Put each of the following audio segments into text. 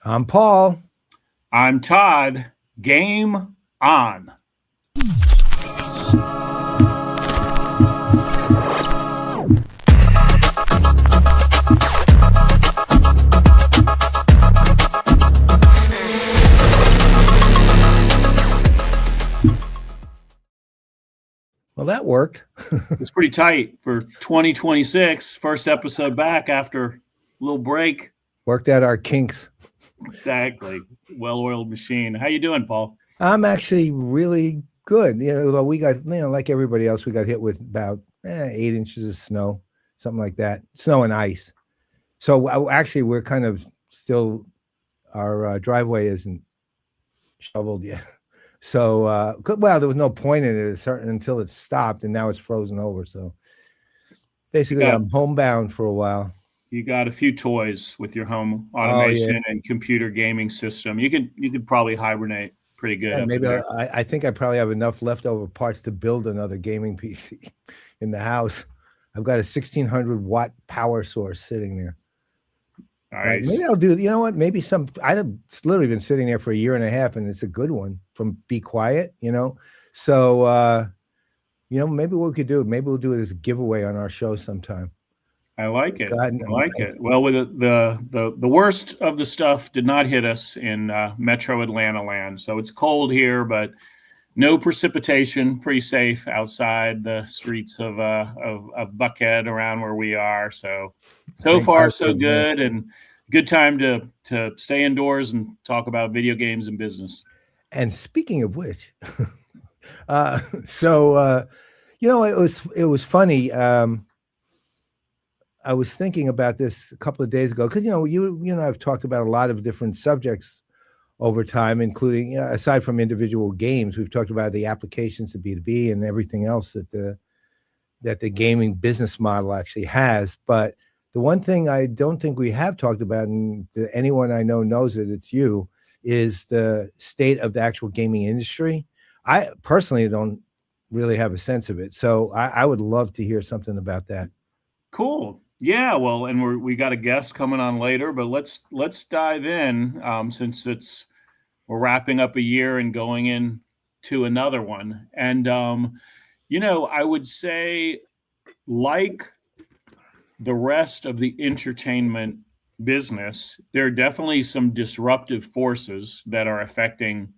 I'm Paul. I'm Todd. Game on. Well, that worked. It's pretty tight for 2026. First episode back after a little break. Worked out our kinks. Exactly. Well-oiled machine. How you doing, Paul? I'm actually really good. We got, like everybody else, we got hit with about 8 inches of snow, something like that. Snow and ice. So actually, we're kind of still, our driveway isn't shoveled yet. So, well, there was no point in it until it stopped, and now it's frozen over. So basically, I'm homebound for a while. You got a few toys with your home automation and computer gaming system. You could probably hibernate pretty good. Yeah, maybe I think I probably have enough leftover parts to build another gaming PC in the house. I've got a 1600 watt power source sitting there. Nice. Right, maybe I'll do. You know what? Maybe it's literally been sitting there for a year and a half, and it's a good one from Be Quiet. So maybe what we could do. Maybe we'll do it as a giveaway on our show sometime. I like it. I like it. Well, with the worst of the stuff did not hit us in Metro Atlanta land, so it's cold here, but no precipitation. Pretty safe outside the streets of Buckhead around where we are. So far so good, and good time to stay indoors and talk about video games and business. And speaking of which, it was funny. I was thinking about this a couple of days ago because you and I've talked about a lot of different subjects over time, including aside from individual games, we've talked about the applications of B2B and everything else that the gaming business model actually has. But the one thing I don't think we have talked about, and anyone I know knows it, it's you, is the state of the actual gaming industry. I personally don't really have a sense of it, so I would love to hear something about that. Cool. Yeah, well, and we got a guest coming on later, but let's dive in since we're wrapping up a year and going into another one. And I would say, like the rest of the entertainment business, there are definitely some disruptive forces that are affecting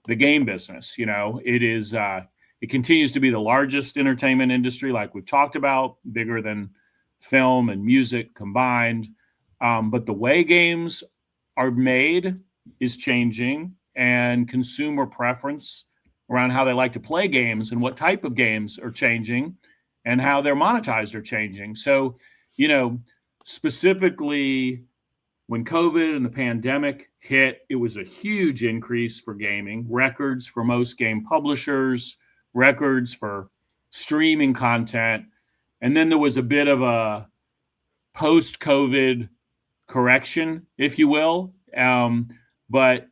the game business. It continues to be the largest entertainment industry, like we've talked about, bigger than film and music combined. But the way games are made is changing, and consumer preference around how they like to play games and what type of games are changing and how they're monetized are changing. So, specifically when COVID and the pandemic hit, it was a huge increase for gaming, records for most game publishers, records for streaming content. And then there was a bit of a post-COVID correction, if you will. But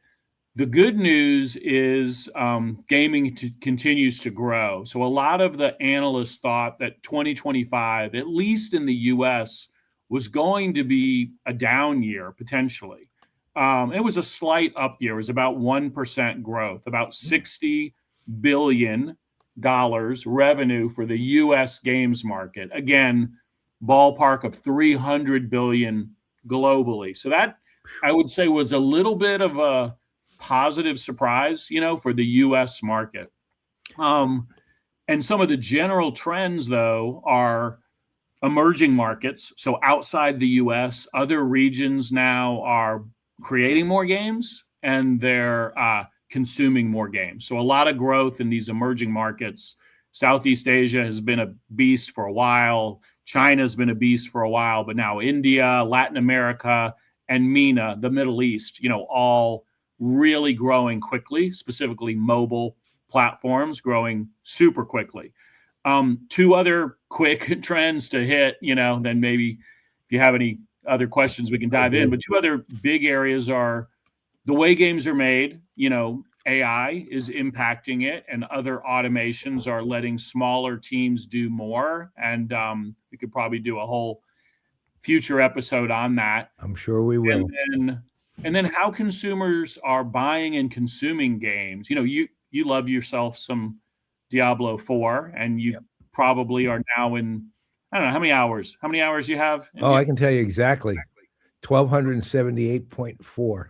the good news is gaming continues to grow. So a lot of the analysts thought that 2025, at least in the US, was going to be a down year, potentially. It was a slight up year. It was about 1% growth, about $60 billion revenue for the U.S. games market. Again, ballpark of $300 billion globally. So that, I would say, was a little bit of a positive surprise, for the U.S. market. And some of the general trends, though, are emerging markets. So outside the U.S., other regions now are creating more games and they're consuming more games. So a lot of growth in these emerging markets. Southeast Asia has been a beast for a while. China's been a beast for a while, but now India, Latin America, and MENA, the Middle East, all really growing quickly, specifically mobile platforms growing super quickly. Two other quick trends to hit, then maybe if you have any other questions, we can dive in. But two other big areas are the way games are made. AI is impacting it, and other automations are letting smaller teams do more. And we could probably do a whole future episode on that. I'm sure we will. And then and then how consumers are buying and consuming games. You love yourself some Diablo 4, and you Yep. probably are now in, I don't know, how many hours you have? Oh, I can tell you exactly. 1278.4.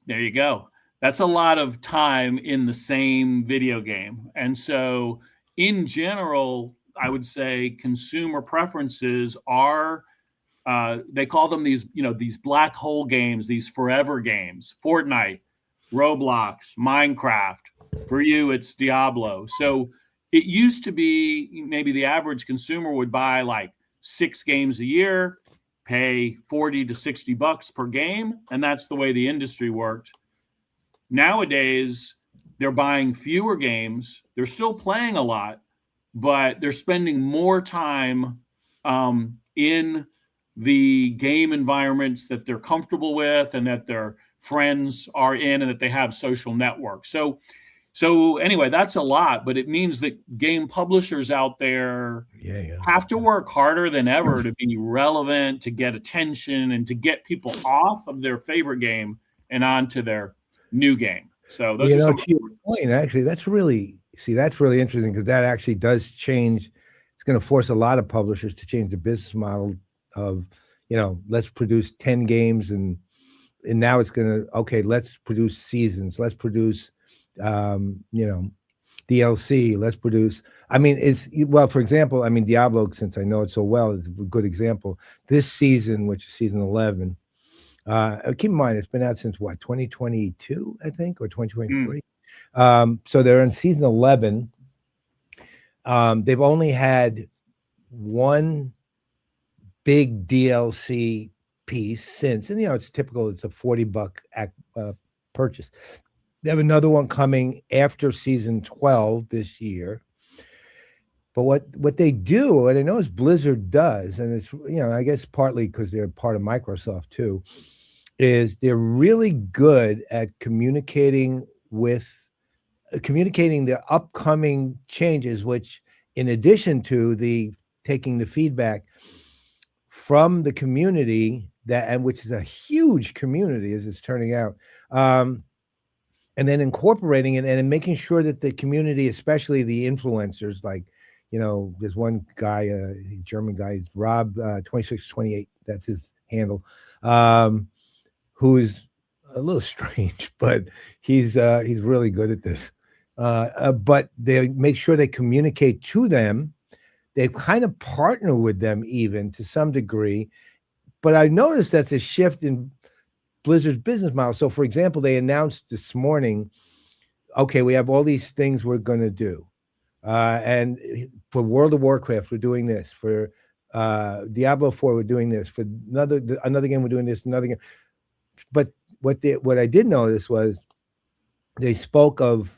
There you go. That's a lot of time in the same video game. And so in general, I would say consumer preferences are, they call them these black hole games, these forever games: Fortnite, Roblox, Minecraft. For you, it's Diablo. So it used to be maybe the average consumer would buy like 6 games a year, pay 40 to 60 bucks per game, and that's the way the industry worked. Nowadays, they're buying fewer games. They're still playing a lot, but they're spending more time in the game environments that they're comfortable with and that their friends are in and that they have social networks. So anyway, that's a lot, but it means that game publishers out there have to work harder than ever to be relevant, to get attention, and to get people off of their favorite game and onto their new game. So those are some to your point, actually, that's really interesting, because that actually does change. It's going to force a lot of publishers to change the business model of, let's produce 10 games, and now it's going to, okay, let's produce seasons, let's produce DLC, let's produce. I mean, for example, Diablo, since I know it so well, is a good example. This season, which is season 11, keep in mind, it's been out since what, 2022, I think, or 2023. So they're in season 11. They've only had one big DLC piece since, and it's typical. It's a $40 purchase. They have another one coming after season 12 this year. But what they do, what I know is Blizzard does, and it's, I guess partly because they're part of Microsoft too, is they're really good at communicating the upcoming changes, which, in addition to taking the feedback from the community, which is a huge community as it's turning out, and then incorporating it and making sure that the community, especially the influencers, like, there's one guy, a German guy, Rob 2628, that's his handle, who is a little strange, but he's really good at this. But they make sure they communicate to them. They kind of partner with them even to some degree. But I noticed that's a shift in Blizzard's business model. So, for example, they announced this morning, okay, we have all these things we're going to do. And for World of Warcraft, we're doing this. For Diablo 4, we're doing this. For another game, we're doing this. Another game. But what I did notice was they spoke of,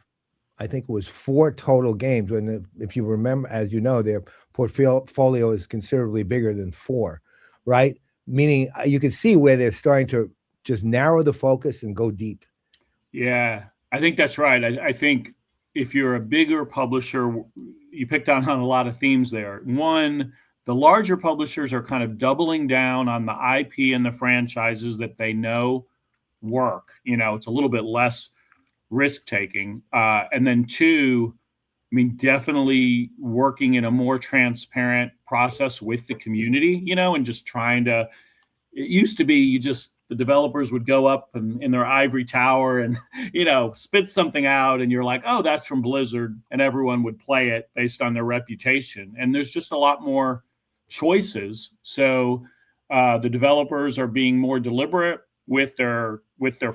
I think it was 4 total games. And if you remember, as you know, their portfolio is considerably bigger than 4, right? Meaning you can see where they're starting to just narrow the focus and go deep. Yeah, I think that's right. I think if you're a bigger publisher, you picked on a lot of themes there. One, the larger publishers are kind of doubling down on the IP and the franchises that they know work. It's a little bit less risk taking. And then 2, definitely working in a more transparent process with the community, and just trying to, it used to be the developers would go up in their ivory tower and, spit something out, and you're like, oh, that's from Blizzard, and everyone would play it based on their reputation. And there's just a lot more choices. So the developers are being more deliberate with their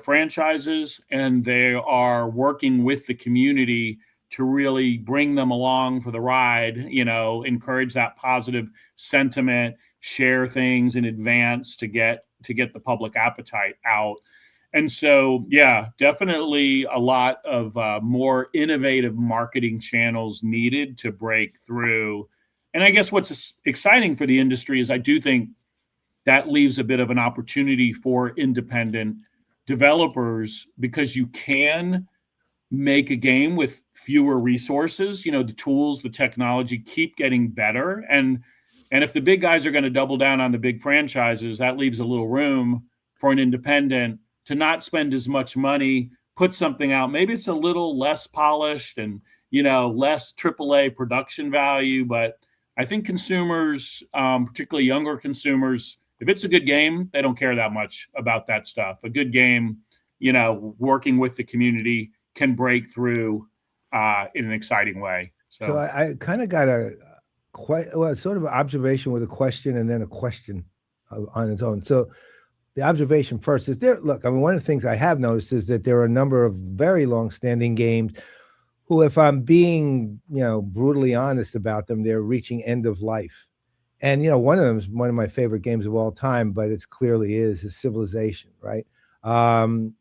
franchises, and they are working with the community to really bring them along for the ride, encourage that positive sentiment, share things in advance to get the public appetite out. And so, yeah, definitely a lot of more innovative marketing channels needed to break through. And I guess what's exciting for the industry is I do think that leaves a bit of an opportunity for independent developers, because you can make a game with fewer resources. The tools, the technology keep getting better. And if the big guys are going to double down on the big franchises, that leaves a little room for an independent to not spend as much money, put something out. Maybe it's a little less polished and, less AAA production value, but I think consumers, particularly younger consumers, if it's a good game, they don't care that much about that stuff. A good game, working with the community can break through in an exciting way. So I kind of got sort of an observation with a question and then a question on its own. So the observation first is look, I mean, one of the things I have noticed is that there are a number of very long-standing games who, if I'm being, brutally honest about them, they're reaching end of life. And, one of them is one of my favorite games of all time, but it clearly is Civilization, right?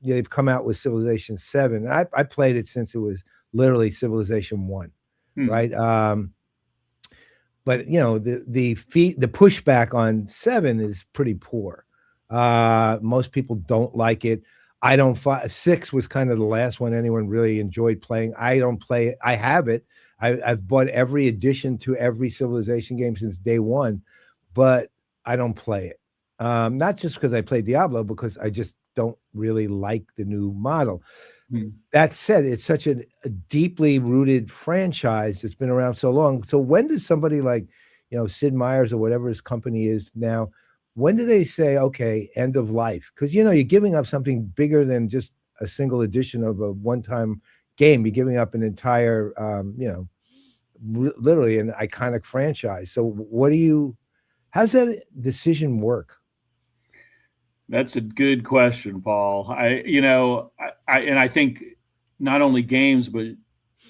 They've come out with Civilization 7. I played it since it was literally Civilization 1, right? But, the pushback on 7 is pretty poor. Most people don't like it. I don't. 6 was kind of the last one anyone really enjoyed playing. I don't play it. I have it. I've bought every edition to every Civilization game since day one, but I don't play it. Not just because I play Diablo, because I just don't really like the new model. That said, it's such a deeply rooted franchise that's been around so long. So when does somebody like, Sid Meier's or whatever his company is now, when do they say, okay, end of life? Because, you're giving up something bigger than just a single edition of a one-time game. You're giving up an entire, literally an iconic franchise. So how's that decision work? That's a good question, Paul. I think not only games, but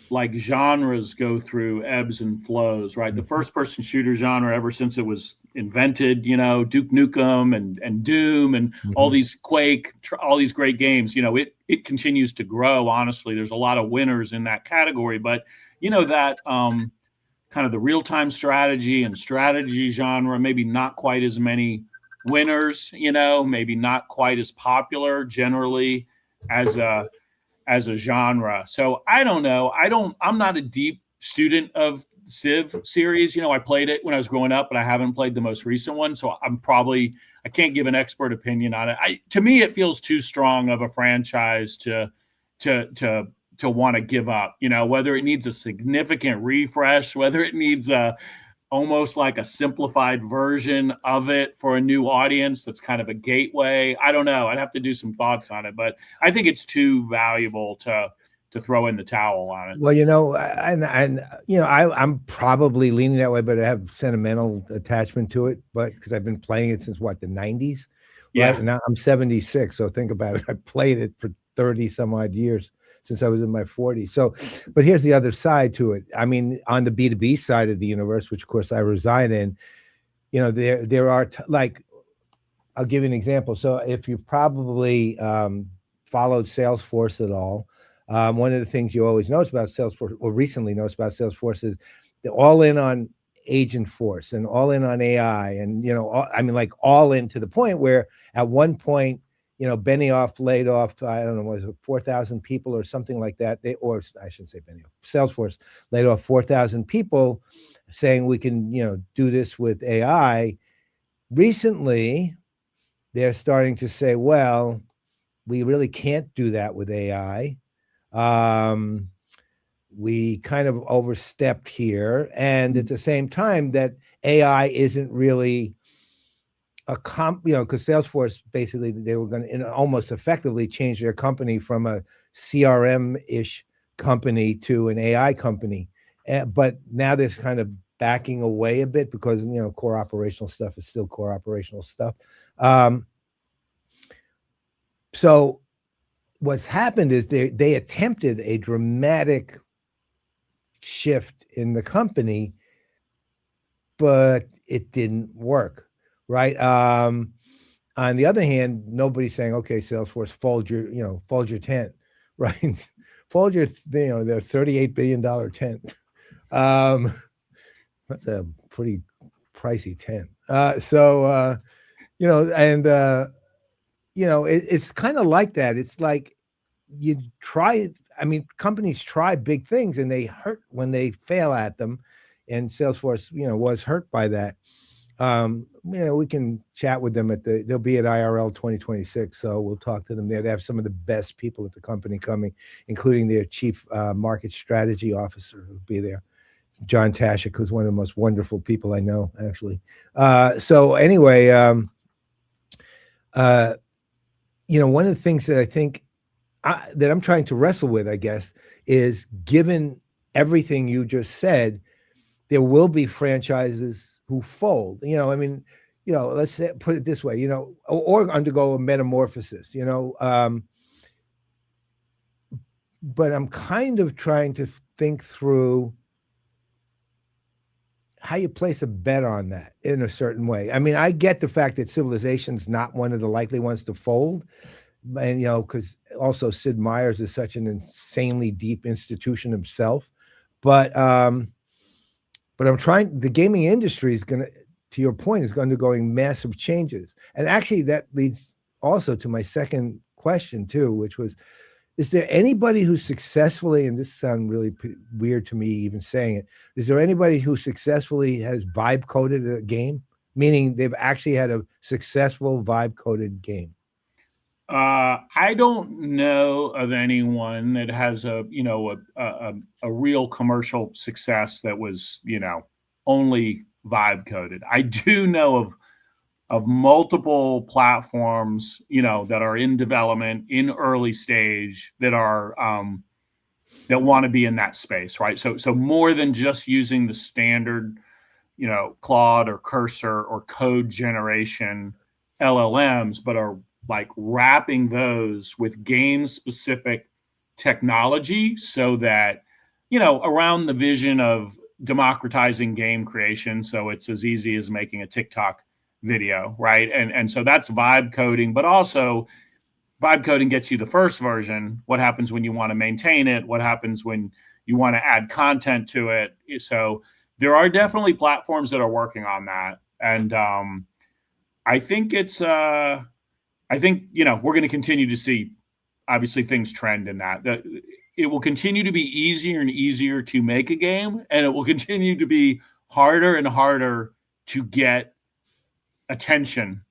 like genres go through ebbs and flows, right? The first-person shooter genre, ever since it was invented, Duke Nukem and Doom and all these Quake, all these great games, it continues to grow. Honestly, there's a lot of winners in that category, but that kind of the real-time strategy and strategy genre, maybe not quite as many winners, maybe not quite as popular generally as a genre. So I don't know. I'm not a deep student of Civ series. I played it when I was growing up, but I haven't played the most recent one. So I can't give an expert opinion on it. To me, it feels too strong of a franchise to want to give up, whether it needs a significant refresh, whether it needs almost like a simplified version of it for a new audience that's kind of a gateway. I don't know. I'd have to do some thoughts on it, but I think it's too valuable to throw in the towel on it. Well, I'm probably leaning that way, but I have sentimental attachment to it, but because I've been playing it since the 90s, right? Yeah. And now I'm 76, so think about it. I played it for 30 some odd years since I was in my 40s. So, but here's the other side to it. I mean, on the B2B side of the universe, which of course I reside in, there are like, I'll give you an example. So if you've probably followed Salesforce at all, one of the things you always notice about Salesforce, or recently noticed about Salesforce, is they're all in on Agent Force and all in on AI, and like all in to the point where at one point, Benioff laid off, I don't know, was it 4,000 people or something like that? Or I shouldn't say Benioff, Salesforce laid off 4,000 people, saying we can, do this with AI. Recently, they're starting to say, well, we really can't do that with AI. We kind of overstepped here. And at the same time, that AI isn't really because Salesforce, basically, they were going to almost effectively change their company from a CRM-ish company to an AI company. But now they're kind of backing away a bit because, core operational stuff is still core operational stuff. So what's happened is they attempted a dramatic shift in the company, but it didn't work. Right. On the other hand, nobody's saying, okay, Salesforce, fold your tent, right? Fold your, their $38 billion tent. That's a pretty pricey tent. It's kind of like that. It's like you try, companies try big things and they hurt when they fail at them. And Salesforce, was hurt by that. We can chat with them they'll be at IRL 2026. So we'll talk to them there. They have some of the best people at the company coming, including their chief market strategy officer who'll be there, John Tashik, who's one of the most wonderful people I know, actually. So anyway, one of the things that I think that I'm trying to wrestle with, I guess, is given everything you just said, there will be franchises who fold. Let's put it this way, or undergo a metamorphosis, but I'm kind of trying to think through how you place a bet on that in a certain way. I mean, I get the fact that Civilization's not one of the likely ones to fold, and because also Sid Meier's is such an insanely deep institution himself, but I'm trying. The gaming industry is going to your point, is undergoing massive changes, and actually that leads also to my second question too, which was, is there anybody who successfully, and this sounds really weird to me even saying it, is there anybody who successfully has vibe coded a game, meaning they've actually had a successful vibe coded game? I don't know of anyone that has a real commercial success that was, only vibe coded. I do know of multiple platforms, that are in development, in early stage, that are that want to be in that space, right? So more than just using the standard, Claude or Cursor or code generation LLMs, but are like wrapping those with game specific technology so that, around the vision of democratizing game creation. So it's as easy as making a TikTok video, right? And so that's vibe coding, but also vibe coding gets you the first version. What happens when you want to maintain it? What happens when you want to add content to it? So there are definitely platforms that are working on that. And I think we're going to continue to see, obviously, things trend in that. It will continue to be easier and easier to make a game, and it will continue to be harder and harder to get attention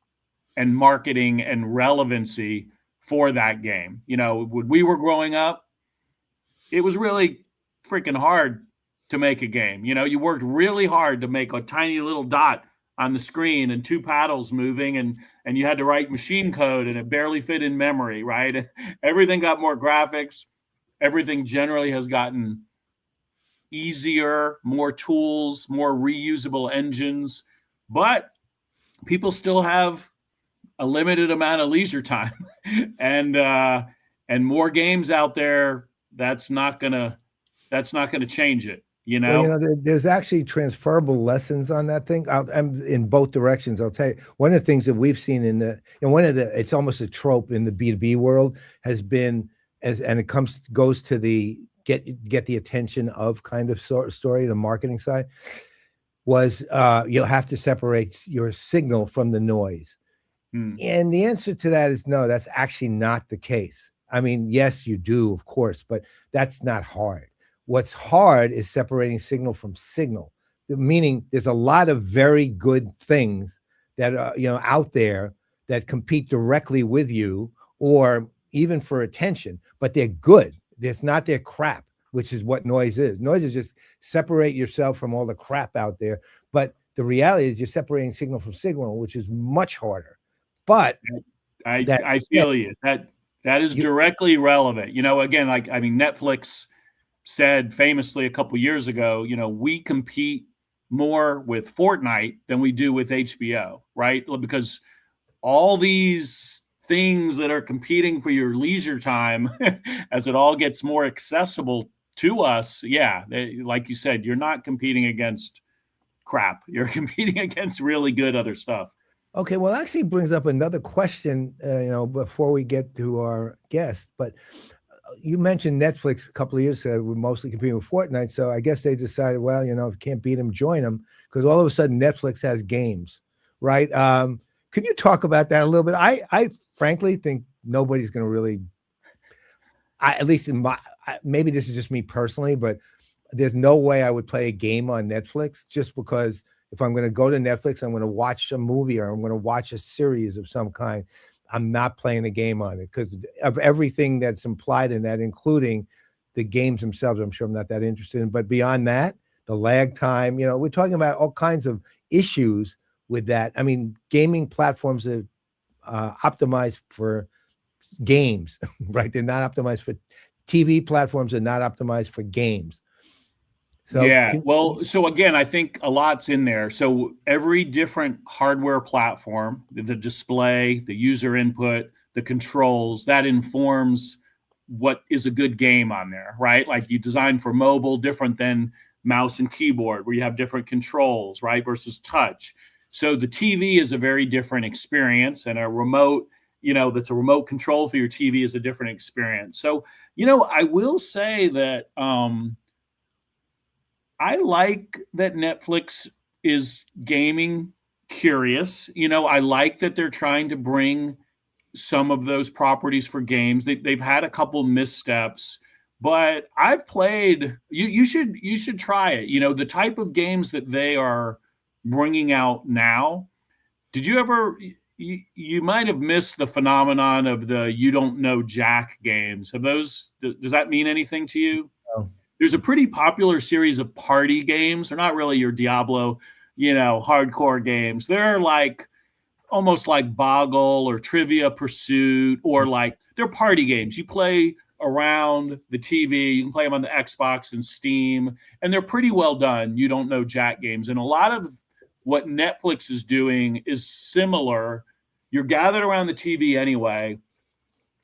and marketing and relevancy for that game. When we were growing up, it was really freaking hard to make a game. You worked really hard to make a tiny little dot on the screen and two paddles moving, and you had to write machine code, and it barely fit in memory, right? Everything got more graphics. Everything generally has gotten easier, more tools, more reusable engines, but people still have a limited amount of leisure time, and more games out there. That's not gonna change it. Well, there's actually transferable lessons on that thing. I'm in both directions. I'll tell you, one of the things that we've seen it's almost a trope in the B2B world has been, and it goes to the get the attention of kind of story, the marketing side, was you'll have to separate your signal from the noise. And the answer to that is no, that's actually not the case. I mean, yes, you do, of course, but that's not hard. What's hard is separating signal from signal, meaning there's a lot of very good things that are, out there that compete directly with you or even for attention, but they're good. It's not their crap, which is what noise is. Noise is just separate yourself from all the crap out there. But the reality is you're separating signal from signal, which is much harder. But I feel you. That is directly relevant. Again, Netflix said famously a couple years ago, we compete more with Fortnite than we do with HBO, right? Because all these things that are competing for your leisure time, as it all gets more accessible to us, like you said, you're not competing against crap. You're competing against really good other stuff. Okay, well, actually brings up another question, before we get to our guest, but you mentioned Netflix a couple of years ago. We're mostly competing with Fortnite, so I guess they decided, well, if you can't beat them, join them, because all of a sudden Netflix has games, right? Could you talk about that a little bit? I frankly think nobody's going to really, at least maybe this is just me personally, but there's no way I would play a game on Netflix just because if I'm going to go to Netflix, I'm going to watch a movie or I'm going to watch a series of some kind, I'm not playing a game on it because of everything that's implied in that, including the games themselves. I'm sure I'm not that interested in, but beyond that, the lag time, we're talking about all kinds of issues with that. I mean, gaming platforms are optimized for games, right? They're not optimized for TV platforms, are not optimized for games. So yeah. Well, so again, I think a lot's in there. So every different hardware platform, the display, the user input, the controls, that informs what is a good game on there, right? Like you design for mobile, different than mouse and keyboard, where you have different controls, right? Versus touch. So the TV is a very different experience, and a remote, that's a remote control for your TV is a different experience. So, I will say that I like that Netflix is gaming curious. I like that they're trying to bring some of those properties for games. They've had a couple missteps, but I've played. You should try it. The type of games that they are bringing out now. Did you ever? You might have missed the phenomenon of the "You Don't Know Jack" games. Have those? Does that mean anything to you? No. There's a pretty popular series of party games. They're not really your Diablo, hardcore games. They're like almost like Boggle or Trivia Pursuit, or like they're party games. You play around the TV. You can play them on the Xbox and Steam, and they're pretty well done. You Don't Know Jack games. And a lot of what Netflix is doing is similar. You're gathered around the TV anyway.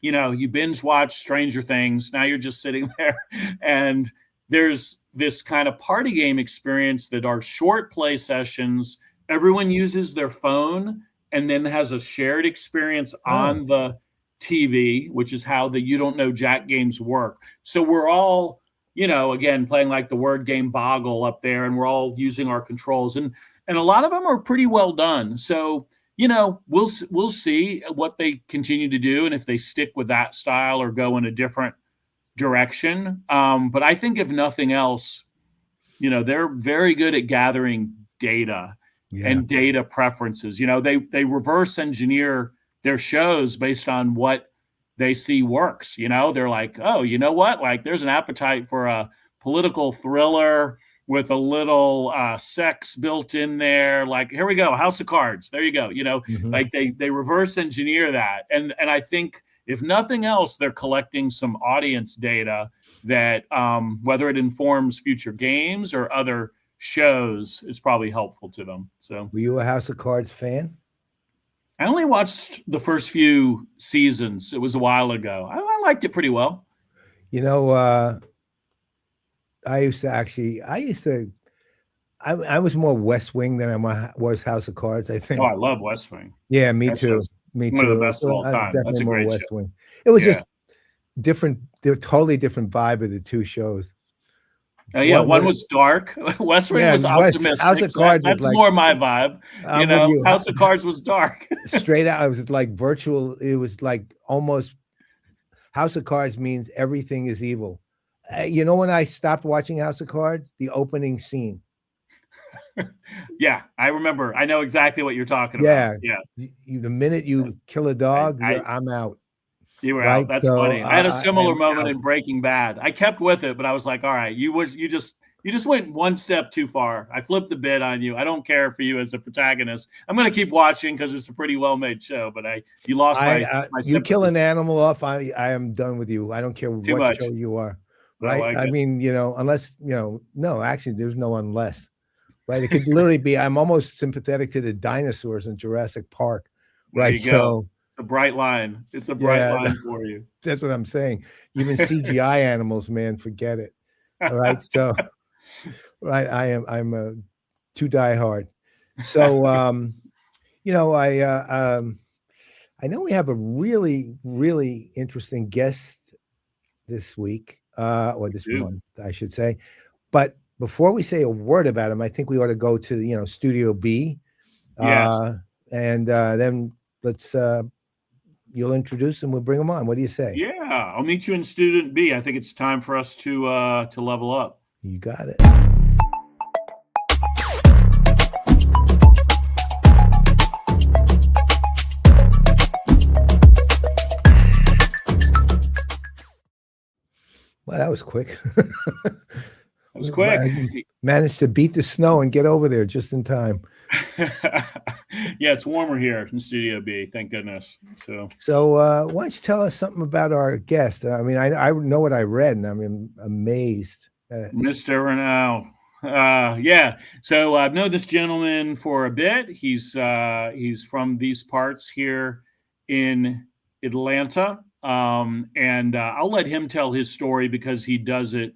You binge watch Stranger Things. Now you're just sitting there, and there's this kind of party game experience that are short play sessions. Everyone uses their phone and then has a shared experience on the TV, which is how the You Don't Know Jack games work. So we're all, again, playing like the word game Boggle up there, and we're all using our controls. And a lot of them are pretty well done. So, we'll see what they continue to do and if they stick with that style or go in a different direction. But I think if nothing else, they're very good at gathering data and data preferences. They reverse engineer their shows based on what they see works. They're like, oh, you know what? Like there's an appetite for a political thriller with a little sex built in there. Like, here we go, House of Cards. There you go. Like they reverse engineer that. And I think if nothing else, they're collecting some audience data that whether it informs future games or other shows, is probably helpful to them. So, were you a House of Cards fan? I only watched the first few seasons. It was a while ago. I liked it pretty well. I was more West Wing than I was House of Cards, I think. Oh, I love West Wing. Yeah, me too. Me too. One of the best of all time. That's a great West show. Wing. It was just different. They're totally different vibe of the two shows. One was dark. West Wing was optimistic. House of Cards that's more my vibe. House of Cards was dark. Straight out, it was like virtual. It was like almost House of Cards means everything is evil. When I stopped watching House of Cards? The opening scene. Yeah, I remember. I know exactly what you're talking about. Yeah. The minute you kill a dog, I'm out. You were out. That's funny. I had a similar moment in Breaking Bad. I kept with it, but I was like, all right, you just went one step too far. I flipped the bid on you. I don't care for you as a protagonist. I'm going to keep watching because it's a pretty well-made show, but you lost my you kill an animal off, I am done with you. I don't care what show you are. Right? I mean, unless, no, actually, there's no unless. Right? It could literally be, I'm almost sympathetic to the dinosaurs in Jurassic Park. Right? So it's a bright line. It's a bright line for you. That's what I'm saying. Even CGI animals, man, forget it. All right. So, right. I'm too diehard. So, I know we have a really, really interesting guest this week, or this month, I should say. But before we say a word about him, I think we ought to go to, Studio B. Yes. And then let's, you'll introduce him. We'll bring him on. What do you say? Yeah, I'll meet you in Student B. I think it's time for us to level up. You got it. that was quick. It was quick. Managed to beat the snow and get over there just in time. Yeah, it's warmer here in Studio B. Thank goodness. So why don't you tell us something about our guest? I mean, I know what I read, and I'm amazed. Mr. Regnault. Yeah. So I've known this gentleman for a bit. He's from these parts here in Atlanta, and I'll let him tell his story because he does it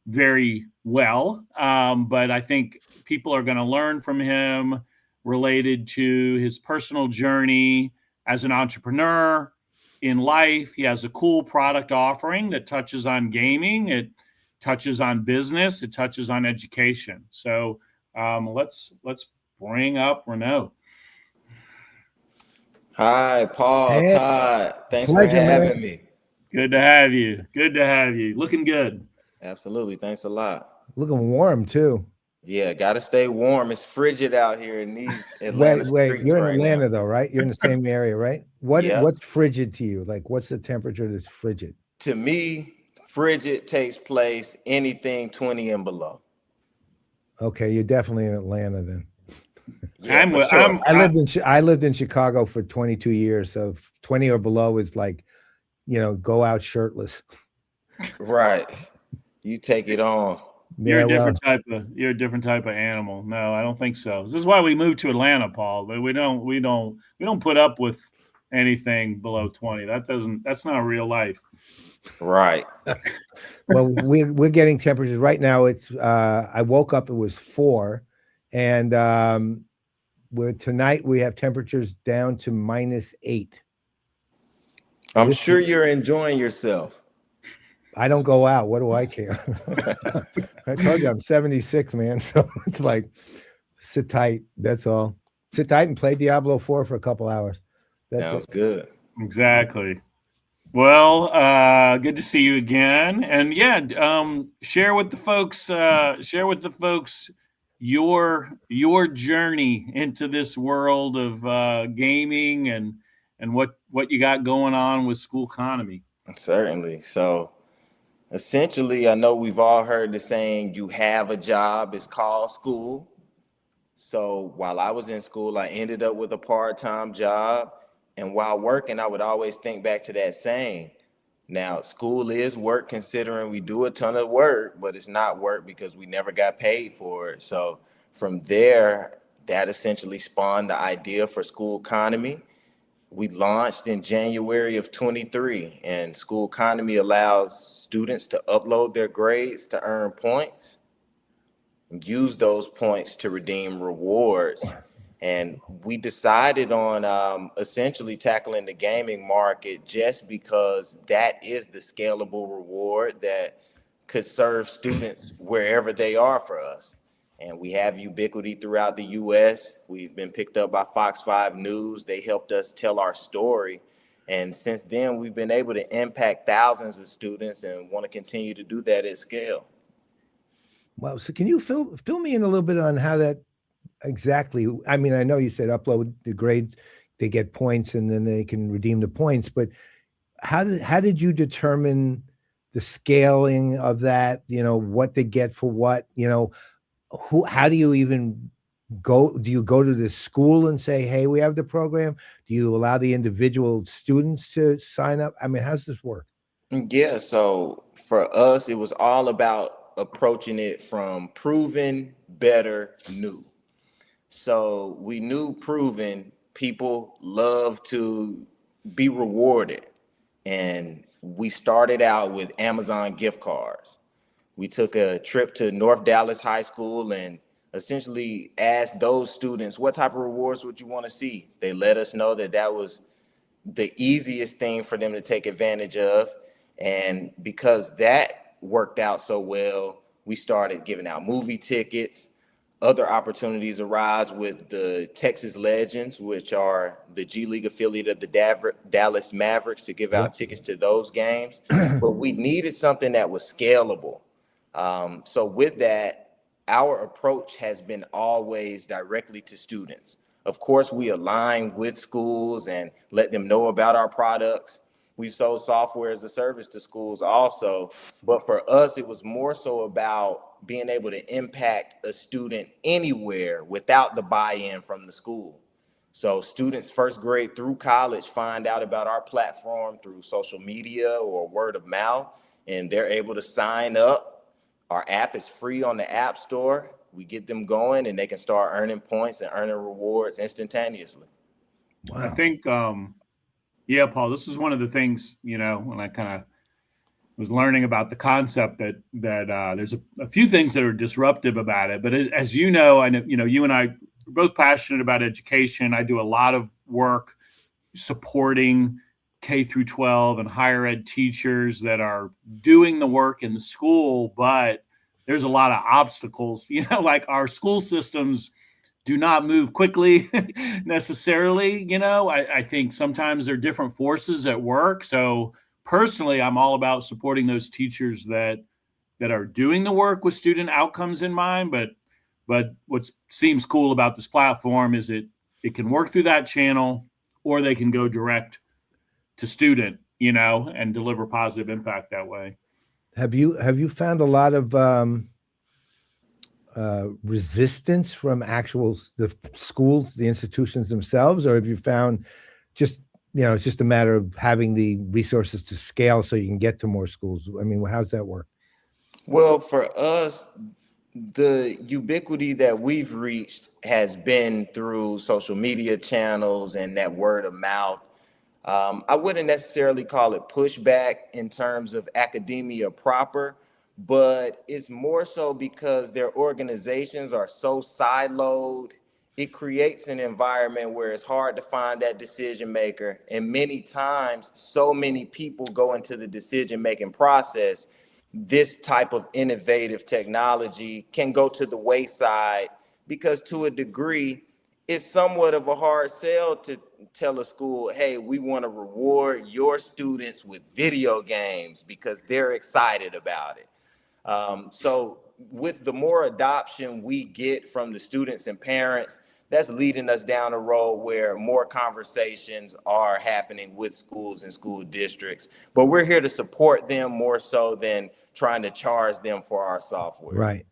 very well. But I think people are going to learn from him related to his personal journey as an entrepreneur in life. He has a cool product offering that touches on gaming. It touches on business. It touches on education. So let's bring up Regnault. Hi, Paul, Hey, Todd. Thanks for pleasure, man. having me. Good to have you. Good to have you. Looking good. Absolutely. Thanks a lot. Looking warm too. Yeah, got to stay warm. It's frigid out here in these Atlanta Wait, streets you're in right Atlanta now. though, right? You're in the same area, right? Yep. What's frigid to you? Like, what's the temperature that's frigid? To me, frigid takes place anything 20 and below. Okay, you're definitely in Atlanta then. Yeah, for sure. I lived in Chicago for 22 years, so 20 or below is like, go out shirtless. Right. You take it on. You're a different type of animal. No, I don't think so. This is why we moved to Atlanta, Paul. But we don't put up with anything below 20. That's not real life. Right. Well, we're getting temperatures right now. It's I woke up, it was 4, and tonight we have temperatures down to -8. I'm sure you're enjoying yourself. I don't go out. What do I care? I told you I'm 76, man. So it's like, sit tight. That's all. Sit tight and play Diablo 4 for a couple hours. Sounds good. Exactly. Well, good to see you again. And yeah, share with the folks your journey into this world of gaming and what you got going on with Schoolconomy. Certainly. So essentially, I know we've all heard the saying, you have a job, it's called school. So while I was in school, I ended up with a part-time job. And while working, I would always think back to that saying. Now, school is work considering we do a ton of work, but it's not work because we never got paid for it. So from there, that essentially spawned the idea for Schoolconomy. We launched in January of 23, and Schoolconomy allows students to upload their grades to earn points and use those points to redeem rewards. And we decided on essentially tackling the gaming market just because that is the scalable reward that could serve students wherever they are for us. And we have ubiquity throughout the U.S. We've been picked up by Fox 5 News. They helped us tell our story. And since then, we've been able to impact thousands of students and want to continue to do that at scale. Wow. So can you fill me in a little bit on how that exactly? I mean, I know you said upload the grades, they get points, and then they can redeem the points. But how did you determine the scaling of that? What they get for what? How do you even go? Do you go to the school and say, hey, we have the program? Do you allow the individual students to sign up? I mean, how does this work? Yeah, so for us, it was all about approaching it from proven, better, new. So we knew proven people love to be rewarded. And we started out with Amazon gift cards. We took a trip to North Dallas High School and essentially asked those students, what type of rewards would you want to see? They let us know that that was the easiest thing for them to take advantage of. And because that worked out so well, we started giving out movie tickets. Other opportunities arise with the Texas Legends, which are the G League affiliate of the Dallas Mavericks, to give out tickets to those games. But we needed something that was scalable. So with that, our approach has been always directly to students. Of course, we align with schools and let them know about our products, We've sold software as a service to schools also. But for us, it was more so about being able to impact a student anywhere without the buy-in from the school. So students first grade through college find out about our platform through social media or word of mouth, and they're able to sign up. Our app is free on the App Store. We get them going and they can start earning points and earning rewards instantaneously. I think, yeah, Paul, this is one of the things, when I kind of was learning about the concept that there's a few things that are disruptive about it. But as you know, I know, you and I are both passionate about education. I do a lot of work supporting K through 12 and higher ed teachers that are doing the work in the school, but there's a lot of obstacles, like our school systems do not move quickly necessarily. I think sometimes there are different forces at work. So personally, I'm all about supporting those teachers that are doing the work with student outcomes in mind. But what seems cool about this platform is it can work through that channel, or they can go direct to student, and deliver positive impact that way. Have you found a lot of resistance from the schools, the institutions themselves, or have you found just it's just a matter of having the resources to scale so you can get to more schools? I mean, how's that work? Well, for us, the ubiquity that we've reached has been through social media channels and that word of mouth. I wouldn't necessarily call it pushback in terms of academia proper, but it's more so because their organizations are so siloed. It creates an environment where it's hard to find that decision maker. And many times, so many people go into the decision-making process. This type of innovative technology can go to the wayside because to a degree, it's somewhat of a hard sell to tell a school, hey, we want to reward your students with video games because they're excited about it. So with the more adoption we get from the students and parents, that's leading us down a road where more conversations are happening with schools and school districts. But we're here to support them more so than trying to charge them for our software. Right.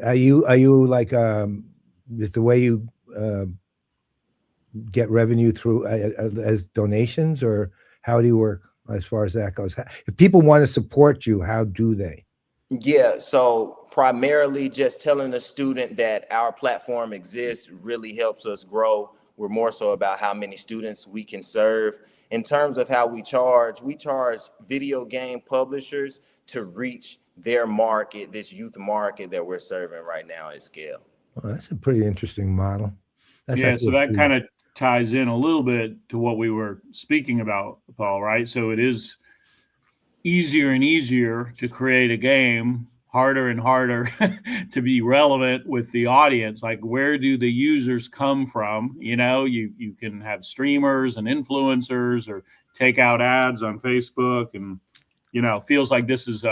Are you like is the way you get revenue through as donations, or how do you work as far as that goes? If people want to support you, how do they? Yeah, so primarily just telling a student that our platform exists really helps us grow. We're more so about how many students we can serve. In terms of how we charge video game publishers to reach their market, this youth market that we're serving right now at scale. Well, that's a pretty interesting model. So that kind of ties in a little bit to what we were speaking about, Paul, right? So it is easier and easier to create a game, harder and harder to be relevant with the audience. Like, where do the users come from? You can have streamers and influencers or take out ads on Facebook, and feels like this is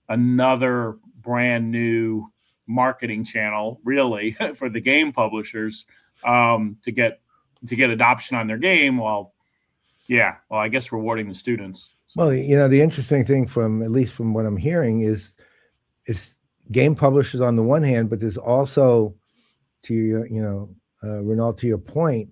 another brand new marketing channel really for the game publishers to get adoption on their game, while I guess rewarding the students. Well, the interesting thing, at least from what I'm hearing, is game publishers on the one hand, but there's also, to Regnault, to your point,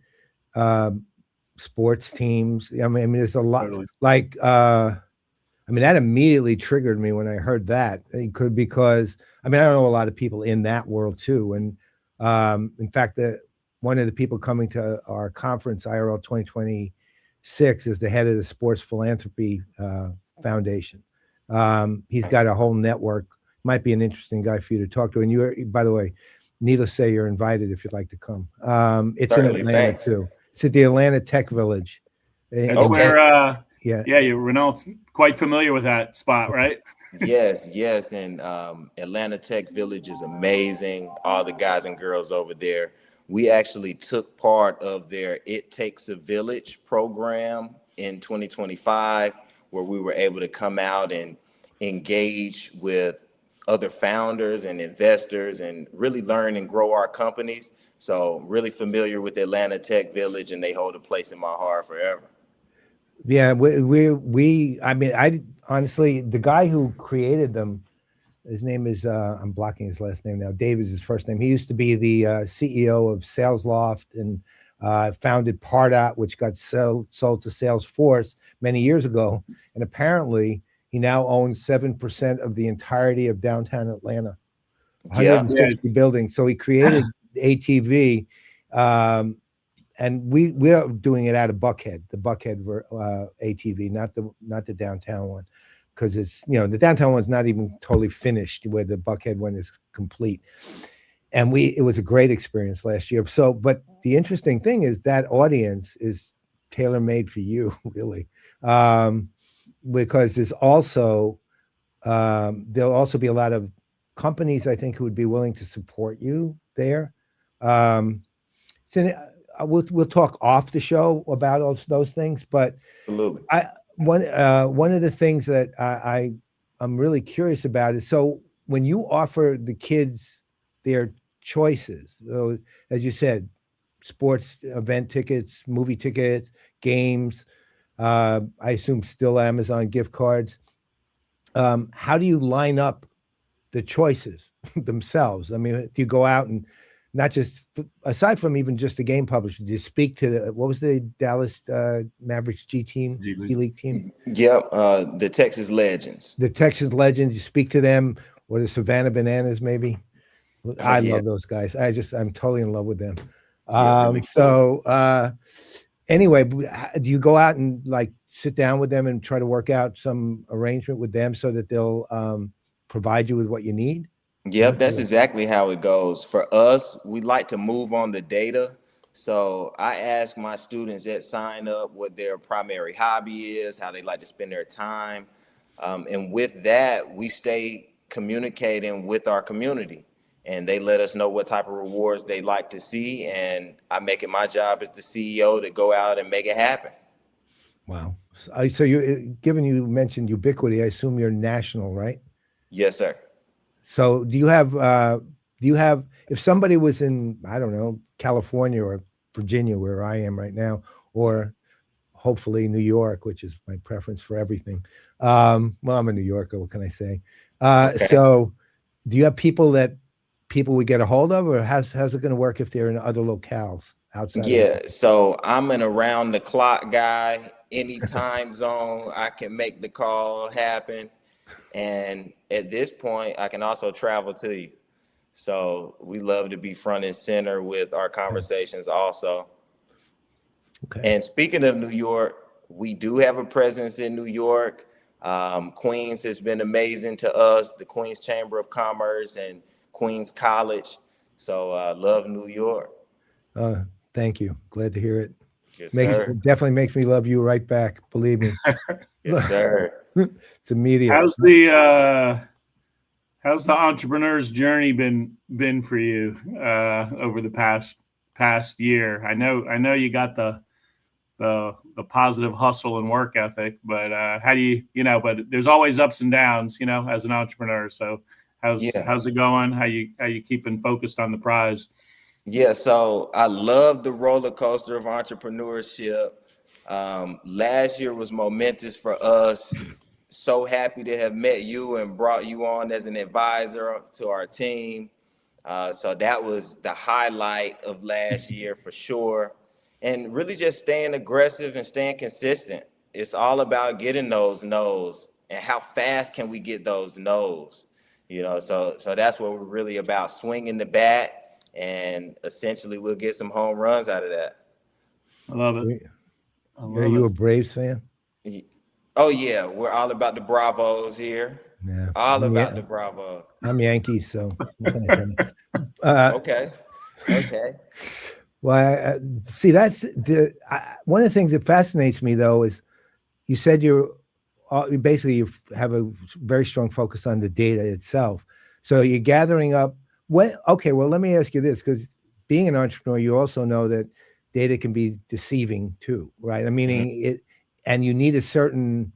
sports teams. I mean, there's a lot. Totally. Like, that immediately triggered me when I heard that. It could, because I don't know a lot of people in that world too, and in fact, one of the people coming to our conference, IRL 2026, is the head of the Sports Philanthropy Foundation. He's got a whole network. Might be an interesting guy for you to talk to. And you are, by the way, needless to say, you're invited if you'd like to come. It's certainly in Atlanta too. It's at the Atlanta Tech Village. That's where, Regnault's quite familiar with that spot, right? Yes. And Atlanta Tech Village is amazing. All the guys and girls over there. We actually took part of their It Takes a Village program in 2025, where we were able to come out and engage with other founders and investors and really learn and grow our companies. So really familiar with Atlanta Tech Village, and they hold a place in my heart forever. Yeah, I mean, I honestly, the guy who created them, his name is, I'm blocking his last name now. Dave is his first name. He used to be the CEO of SalesLoft and founded Pardot, which got sold to Salesforce many years ago. And apparently, he now owns 7% of the entirety of downtown Atlanta, Yeah. 160 buildings. So he created ATV. And we are doing it out of Buckhead, the Buckhead ATV, not the downtown one, because it's, the downtown one's not even totally finished, where the Buckhead one is complete. And it was a great experience last year. So, but the interesting thing is that audience is tailor made for you, really, because there's also there'll also be a lot of companies, I think, who would be willing to support you there. So we'll talk off the show about those things, but Absolutely. one of the things that I'm really curious about is, so when you offer the kids their choices, so as you said, sports event tickets, movie tickets, games, I assume still Amazon gift cards. How do you line up the choices themselves? I mean, do you go out and not just, aside from even just the game publisher, do you speak to what was the Dallas Mavericks G League team? Yep, the Texas Legends. The Texas Legends. You speak to them, or the Savannah Bananas, maybe. I love those guys. I'm totally in love with them. Really cool. Anyway, do you go out and like sit down with them and try to work out some arrangement with them so that they'll provide you with what you need? Yep, that's exactly how it goes. For us, we like to move on the data. So I ask my students that sign up what their primary hobby is, how they like to spend their time. And with that, we stay communicating with our community. And they let us know what type of rewards they like to see. And I make it my job as the CEO to go out and make it happen. Wow. So given you mentioned ubiquity, I assume you're national, right? Yes, sir. So do you have, if somebody was in, I don't know, California or Virginia, where I am right now, or hopefully New York, which is my preference for everything. Well, I'm a New Yorker, what can I say? Okay. So do you have people would get a hold of, or how's it going to work if they're in other locales outside? Yeah, so I'm an around the clock guy. Any time zone, I can make the call happen. And at this point, I can also travel to you. So we love to be front and center with our conversations also. Okay. And speaking of New York, we do have a presence in New York. Queens has been amazing to us, the Queens Chamber of Commerce and Queens College. So love New York. Thank you. Glad to hear it. Yes, sir. Definitely makes me love you right back. Believe me. Yes, sir. It's immediate. How's the entrepreneur's journey been for you over the past year? I know you got the positive hustle and work ethic, but how do you but there's always ups and downs, as an entrepreneur. So how's it going? How you keeping focused on the prize? Yeah, so I love the roller coaster of entrepreneurship. Last year was momentous for us. So happy to have met you and brought you on as an advisor to our team. So that was the highlight of last year for sure. And really just staying aggressive and staying consistent. It's all about getting those no's, and how fast can we get those no's? So that's what we're really about, swinging the bat. And essentially, we'll get some home runs out of that. I love it. Are you a Braves fan? Oh, yeah. We're all about the Bravos here. Yeah. All about the Bravos. I'm Yankees, so. Okay. Well, see, that's one of the things that fascinates me, though, is you said you have a very strong focus on the data itself. So you're gathering up. Okay, well, let me ask you this, because being an entrepreneur, you also know that data can be deceiving too, right? I mean, and you need a certain,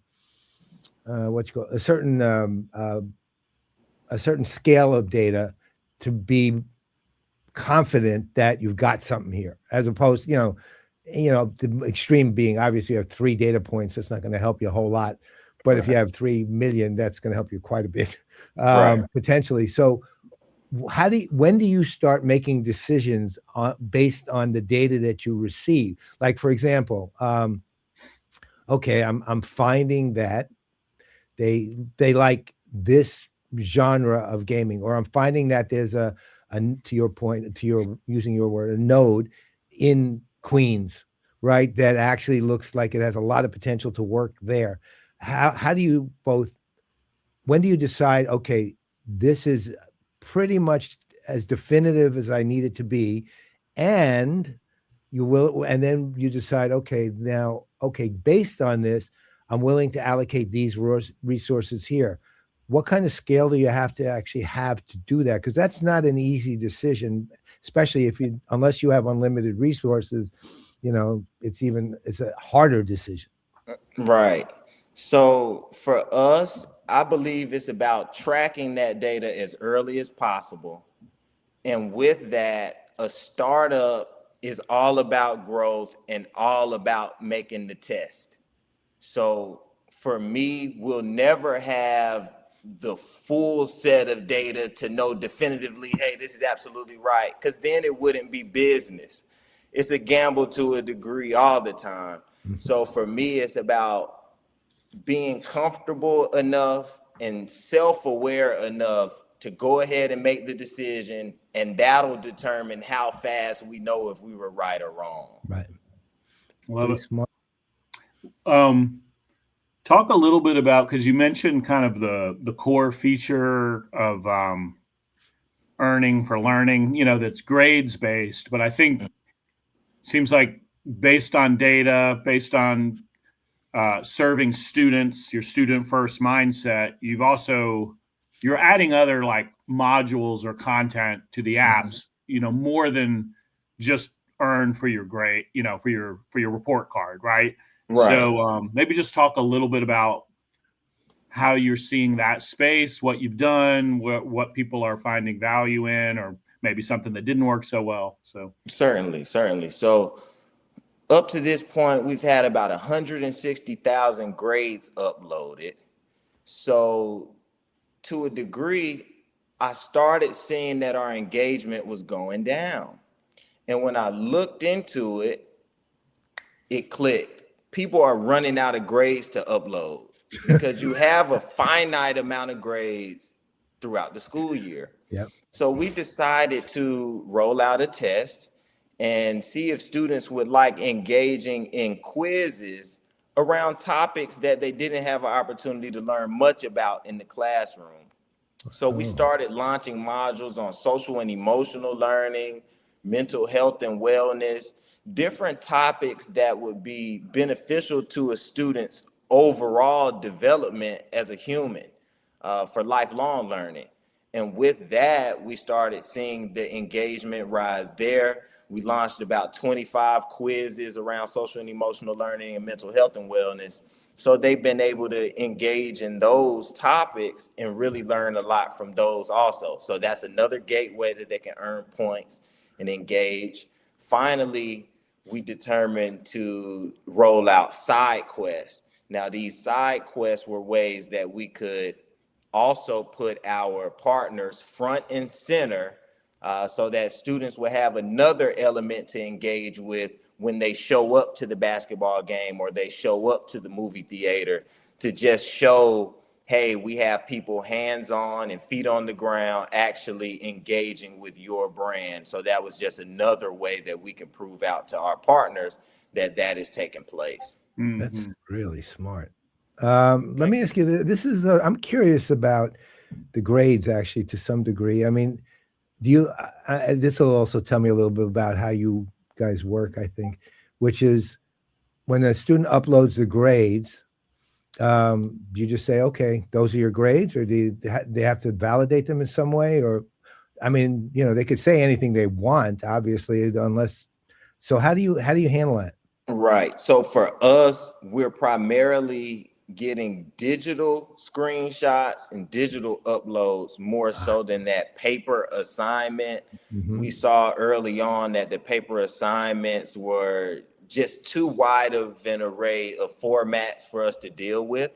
a certain scale of data to be confident that you've got something here, as opposed, the extreme being obviously you have 3 data points. That's not going to help you a whole lot. But if you have 3 million, that's going to help you quite a bit, Right. potentially. So when do you start making decisions based on the data that you receive? Like, for example, okay, I'm finding that they like this genre of gaming, or I'm finding that there's a to your point, to your using your word, a node in Queens, right? That actually looks like it has a lot of potential to work there. How do you both, when do you decide, okay, this is pretty much as definitive as I need it to be, and and then you decide, okay, based on this, I'm willing to allocate these resources here. What kind of scale do you have to actually have to do that? Because that's not an easy decision, especially unless you have unlimited resources, it's a harder decision. Right. So for us, I believe it's about tracking that data as early as possible. And with that, a startup is all about growth and all about making the test. So for me, we'll never have the full set of data to know definitively, hey, this is absolutely right, because then it wouldn't be business. It's a gamble to a degree all the time. So for me, it's about being comfortable enough and self-aware enough to go ahead and make the decision, and that'll determine how fast we know if we were right or wrong. Right. Love Pretty it. smart. Talk a little bit about, because you mentioned kind of the core feature of earning for learning, that's grades based, but I think seems like based on data, based on serving students, your student first mindset, you're adding other like modules or content to the apps, more than just earn for your grade, for your report card, right? Right. So maybe just talk a little bit about how you're seeing that space, what you've done, what people are finding value in, or maybe something that didn't work so well. So Certainly. So up to this point, we've had about 160,000 grades uploaded. So to a degree, I started seeing that our engagement was going down. And when I looked into it, it clicked. People are running out of grades to upload because you have a finite amount of grades throughout the school year. Yep. So we decided to roll out a test and see if students would like engaging in quizzes around topics that they didn't have an opportunity to learn much about in the classroom. So we started launching modules on social and emotional learning, mental health and wellness, different topics that would be beneficial to a student's overall development as a human, for lifelong learning. And with that, we started seeing the engagement rise there. We launched about 25 quizzes around social and emotional learning and mental health and wellness. So they've been able to engage in those topics and really learn a lot from those also. So that's another gateway that they can earn points and engage. Finally, we determined to roll out side quests. Now, these side quests were ways that we could also put our partners front and center, so that students will have another element to engage with when they show up to the basketball game or they show up to the movie theater, to just show, hey, we have people hands-on and feet on the ground actually engaging with your brand. So that was just another way that we can prove out to our partners that is taking place. That's really smart. Let me ask you, this is, I'm curious about the grades actually to some degree. I mean, this will also tell me a little bit about how you guys work, I think, which is when a student uploads the grades, you just say, okay, those are your grades, or do they have to validate them in some way? Or, I mean, they could say anything they want, obviously, so how do you handle that? Right. So for us, we're primarily getting digital screenshots and digital uploads more so than that paper assignment. We saw early on that the paper assignments were just too wide of an array of formats for us to deal with.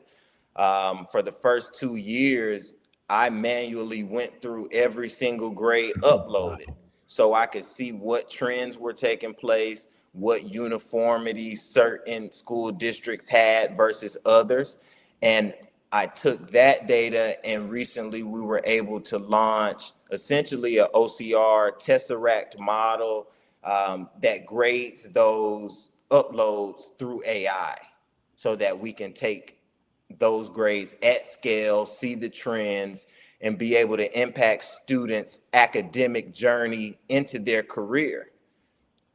For the first 2 years, I manually went through every single grade uploaded so I could see what trends were taking place, what uniformity certain school districts had versus others. And I took that data, and recently we were able to launch essentially a OCR Tesseract model that grades those uploads through AI so that we can take those grades at scale, see the trends, and be able to impact students' academic journey into their career.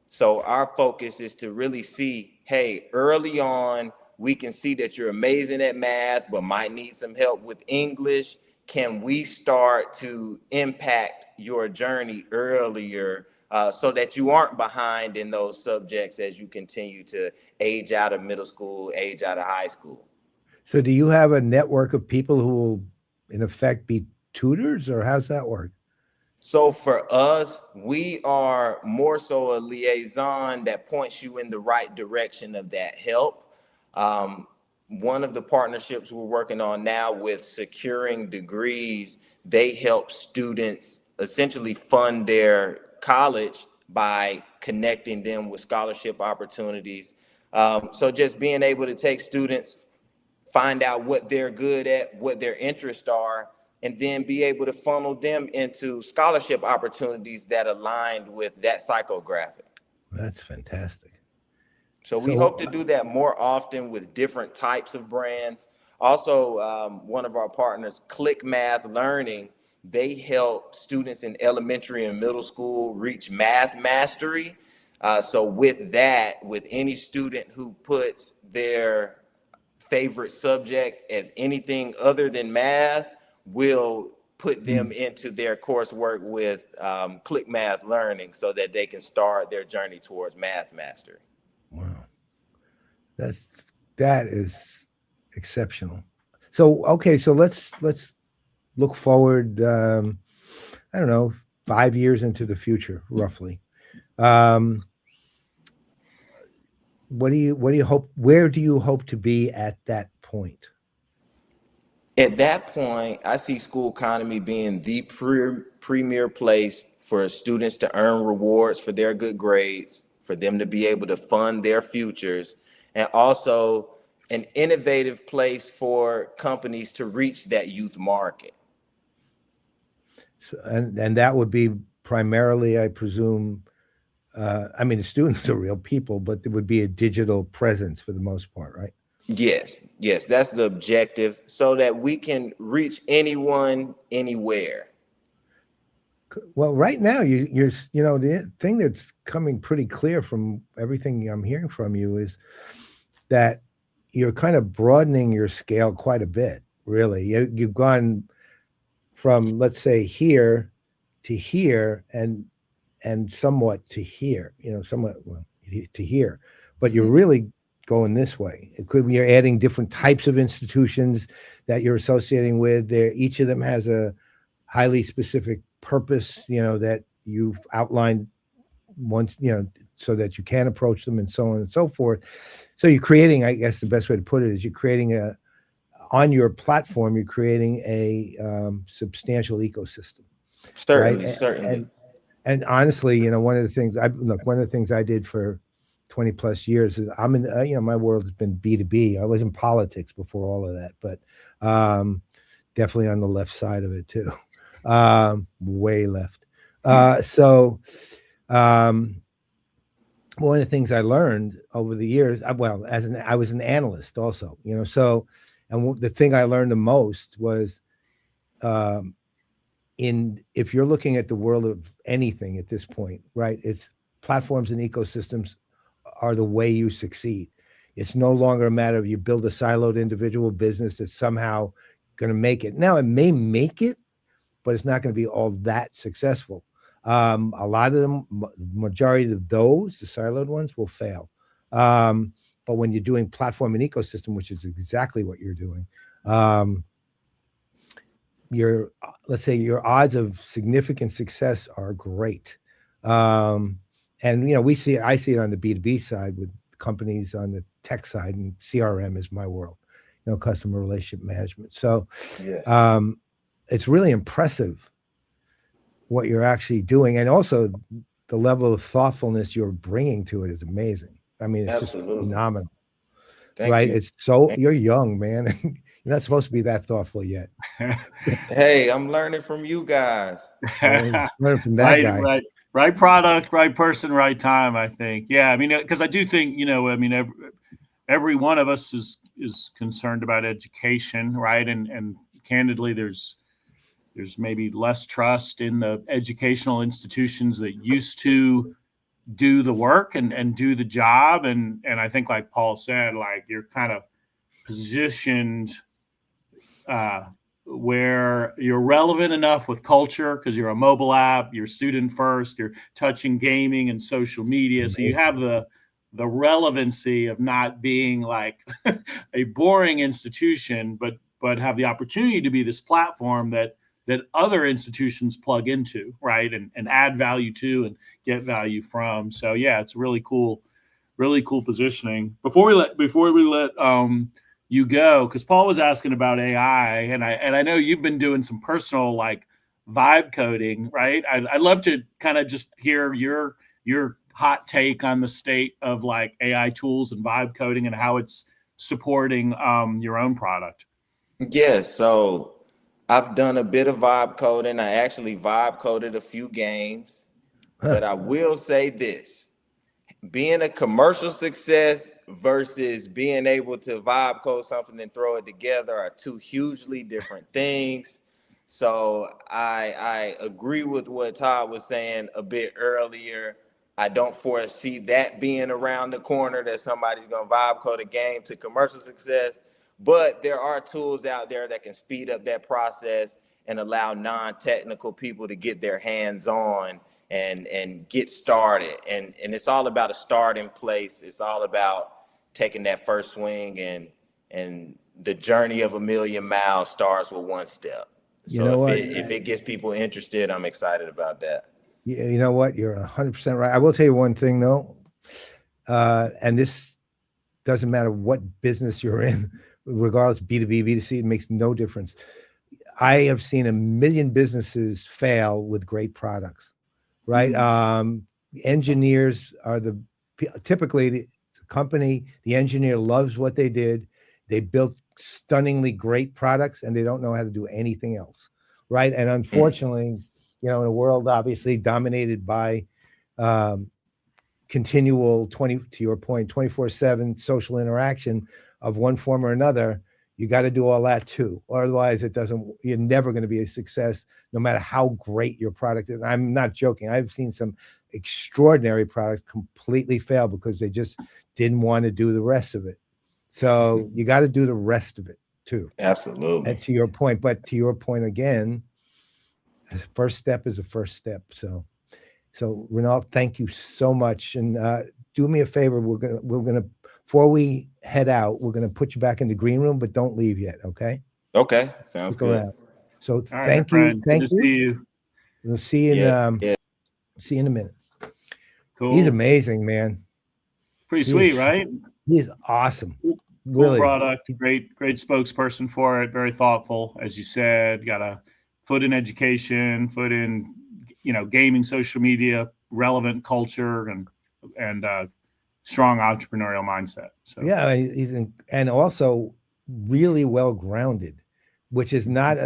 So our focus is to really see, hey, early on, we can see that you're amazing at math, but might need some help with English. Can we start to impact your journey earlier so that you aren't behind in those subjects as you continue to age out of middle school, age out of high school? So do you have a network of people who will, in effect, be tutors, or how's that work? So for us, we are more so a liaison that points you in the right direction of that help. One of the partnerships we're working on now with Securing Degrees, they help students essentially fund their college by connecting them with scholarship opportunities. So just being able to take students, find out what they're good at, what their interests are, and then be able to funnel them into scholarship opportunities that aligned with that psychographic. That's fantastic. So we hope to do that more often with different types of brands. Also, one of our partners, Click Math Learning, they help students in elementary and middle school reach math mastery. So with that, with any student who puts their favorite subject as anything other than math, will put them into their coursework with Click Math Learning so that they can start their journey towards math mastery. Wow, that is exceptional. So okay, so let's look forward. I don't know, 5 years into the future, roughly. What do you hope? Where do you hope to be at that point? At that point, I see Schoolconomy being the premier place for students to earn rewards for their good grades, for them to be able to fund their futures, and also an innovative place for companies to reach that youth market. So, and that would be primarily, I presume. I mean, the students are real people, but there would be a digital presence for the most part, right? Yes, that's the objective, so that we can reach anyone, anywhere. Well, right now, you're the thing that's coming pretty clear from everything I'm hearing from you is that you're kind of broadening your scale quite a bit. Really, you've gone from, let's say, here to here, and somewhat to here. Somewhat, well, to here, but you're really going this way. It could be you're adding different types of institutions that you're associating with. There, each of them has a highly specific purpose, that you've outlined once, so that you can approach them, and so on and so forth. So you're creating, I guess the best way to put it is, you're creating on your platform, you're creating a substantial ecosystem. Certainly, right? certainly. And honestly, one of the things I did for 20 plus years is I'm in, my world has been B2B. I was in politics before all of that, but definitely on the left side of it too. Way left. So one of the things I learned over the years, I was an analyst also, so, and the thing I learned the most was, if you're looking at the world of anything at this point, right, it's platforms and ecosystems are the way you succeed. It's no longer a matter of you build a siloed individual business that's somehow going to make it. Now, it may make it, but it's not going to be all that successful. A lot of them, majority of those, the siloed ones, will fail. But when you're doing platform and ecosystem, which is exactly what you're doing, let's say your odds of significant success are great. And I see it on the B2B side with companies on the tech side, and CRM is my world, customer relationship management. So Yeah. it's really impressive what you're actually doing. And also the level of thoughtfulness you're bringing to it is amazing. I mean, it's just Absolutely. phenomenal. Thank Right? you. It's so you're young, man. You're not supposed to be that thoughtful yet. Hey, I'm learning from you guys. Learn from that guy. Right product, right person, right time, I think. Yeah, I mean, because I do think, every one of us is concerned about education, right? And candidly, there's maybe less trust in the educational institutions that used to do the work and do the job. And I think, like Paul said, like, you're kind of positioned where you're relevant enough with culture because you're a mobile app, you're student first, you're touching gaming and social media. Amazing. So you have the relevancy of not being like a boring institution, but have the opportunity to be this platform that other institutions plug into, right? And add value to and get value from. So yeah, it's really cool positioning. Before we let you go, because Paul was asking about AI, and I know you've been doing some personal like vibe coding, right? I'd love to kind of just hear your hot take on the state of like AI tools and vibe coding and how it's supporting your own product. Yes, so I've done a bit of vibe coding. I actually vibe coded a few games, but I will say this. Being a commercial success versus being able to vibe code something and throw it together are two hugely different things. So I agree with what Todd was saying a bit earlier. I don't foresee that being around the corner, that somebody's going to vibe code a game to commercial success. But there are tools out there that can speed up that process and allow non-technical people to get their hands on and get started. And it's all about a starting place. It's all about taking that first swing, and the journey of a million miles starts with one step. So if it gets people interested, I'm excited about that. Yeah, you know what? You're 100% right. I will tell you one thing though, and this doesn't matter what business you're in, regardless, B2B, B2C, it makes no difference. I have seen a million businesses fail with great products, right? Mm-hmm. Engineers are typically the company, the engineer loves what they did. They built stunningly great products and they don't know how to do anything else, right? And unfortunately, in a world obviously dominated by continual 24/7 social interaction of one form or another, you got to do all that too. Or otherwise you're never going to be a success, no matter how great your product is. I'm not joking. I've seen some extraordinary products completely fail because they just didn't want to do the rest of it. So you got to do the rest of it too. Absolutely. And to your point again, first step is a first step. So Regnault, thank you so much. And do me a favor. We're gonna before we head out, we're gonna put you back in the green room, but don't leave yet. Okay. Okay. Sounds good. Around. So right, thank you. Thank you. See you. We'll see you in see you in a minute. Cool. He's amazing, man. Pretty sweet, right? He's awesome. Cool Really. Product. Great spokesperson for it. Very thoughtful, as you said. Got a foot in education, foot in gaming, social media, relevant culture, and strong entrepreneurial mindset. So yeah, and also really well grounded, which is not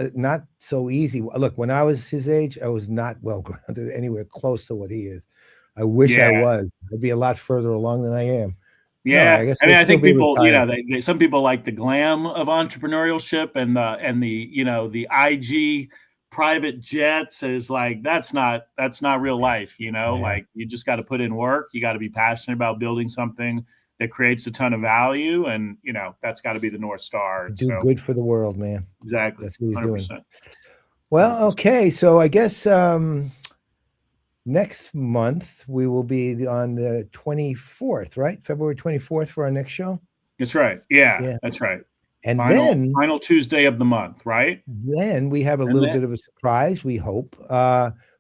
so easy. Look, when I was his age, I was not well grounded anywhere close to what he is. I wish I was. I'd be a lot further along than I am. Yeah, no, I think people, some people like the glam of entrepreneurship and the IG private jets is like that's not real life. Like you just got to put in work. You got to be passionate about building something that creates a ton of value, and that's got to be the North Star. Do good for the world, man. Exactly, that's what he's 100%. doing. Well, okay, so I guess next month we will be on the 24th, right? February 24th for our next show. That's right. Yeah. That's right. And then final Tuesday of the month, right? Then we have a little bit of a surprise, we hope,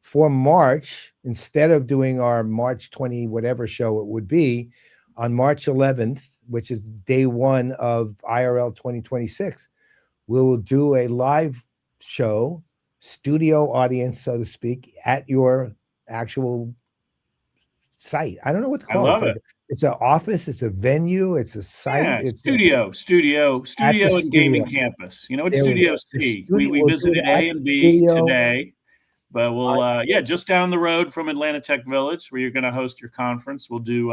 for March. Instead of doing our March 20 whatever show it would be, on March 11th, which is day one of IRL 2026, we will do a live show, studio audience, so to speak, at your actual site. I don't know what to I call love it. it. It's an office, it's a venue, it's a site. Yeah, it's studio and gaming studio. campus. You know, it's There we Studio go. The C. studio- We we'll do visited it at A and the B studio. today, but we'll just down the road from Atlanta Tech Village, where you're going to host your conference. We'll do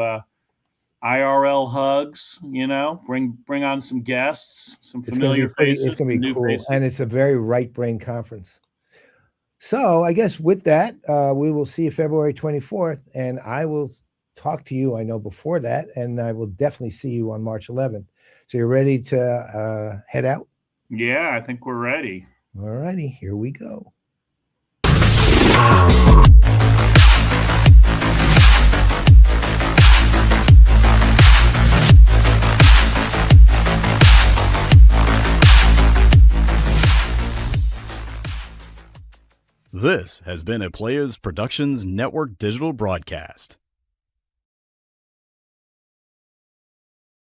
IRL hugs. You know, bring on some guests, some familiar faces, It's gonna be some new cool, faces. and it's a very right brain conference. So I guess with that, we will see you February 24th, and I will talk to you, I know, before that, and I will definitely see you on March 11th. So you're ready to head out? Yeah, I think we're ready. All righty, here we go. This has been a Players Productions Network digital broadcast.